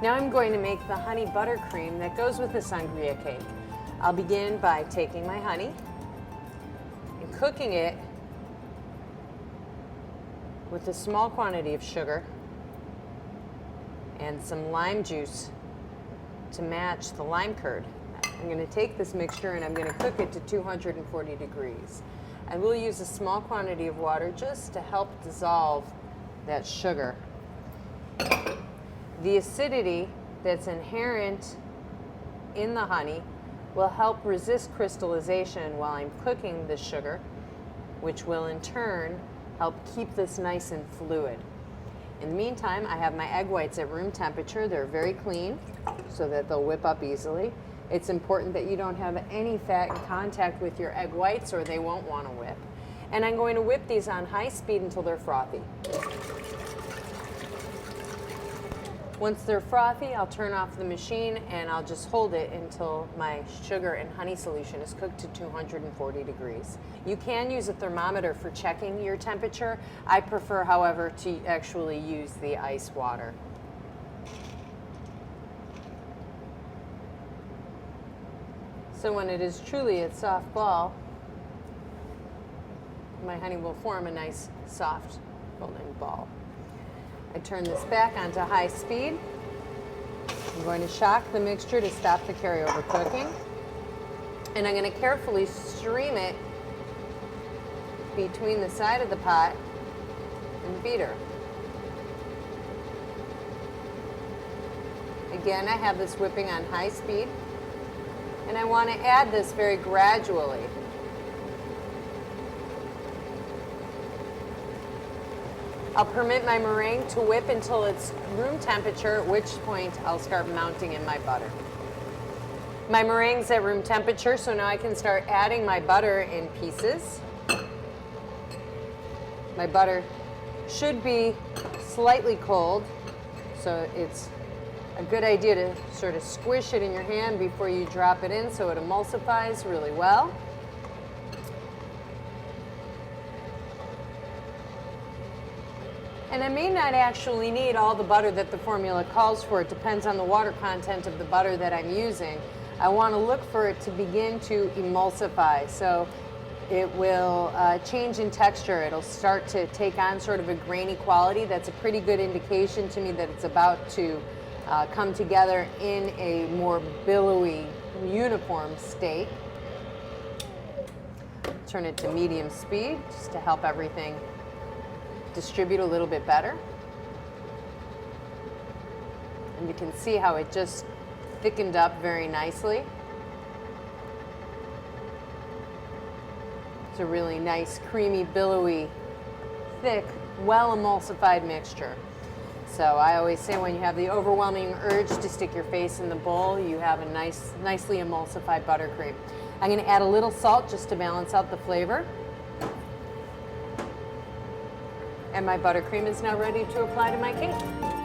Now I'm going to make the honey buttercream that goes with the sangria cake. I'll begin by taking my honey and cooking it with a small quantity of sugar and some lime juice to match the lime curd. I'm going to take this mixture and I'm going to cook it to 240 degrees. I will use a small quantity of water just to help dissolve that sugar. The acidity that's inherent in the honey will help resist crystallization while I'm cooking the sugar, which will in turn help keep this nice and fluid. In the meantime, I have my egg whites at room temperature. They're very clean so that they'll whip up easily. It's important that you don't have any fat in contact with your egg whites or they won't want to whip. And I'm going to whip these on high speed until they're frothy. Once they're frothy, I'll turn off the machine and I'll just hold it until my sugar and honey solution is cooked to 240 degrees. You can use a thermometer for checking your temperature. I prefer, however, to actually use the ice water. So when it is truly a soft ball, my honey will form a nice, soft, golden ball. I turn this back onto high speed. I'm going to shock the mixture to stop the carryover cooking. And I'm going to carefully stream it between the side of the pot and the beater. Again, I have this whipping on high speed. And I want to add this very gradually. I'll permit my meringue to whip until it's room temperature, at which point I'll start mounting in my butter. My meringue's at room temperature, so now I can start adding my butter in pieces. My butter should be slightly cold, so it's a good idea to sort of squish it in your hand before you drop it in so it emulsifies really well. And I may not actually need all the butter that the formula calls for. It depends on the water content of the butter that I'm using. I want to look for it to begin to emulsify. So it will change in texture. It'll start to take on sort of a grainy quality. That's a pretty good indication to me that it's about to come together in a more billowy, uniform state. Turn it to medium speed just to help everything distribute a little bit better. And you can see how it just thickened up very nicely. It's a really nice, creamy, billowy, thick, well emulsified mixture. So I always say when you have the overwhelming urge to stick your face in the bowl, you have a nicely emulsified buttercream. I'm going to add a little salt just to balance out the flavor. And my buttercream is now ready to apply to my cake.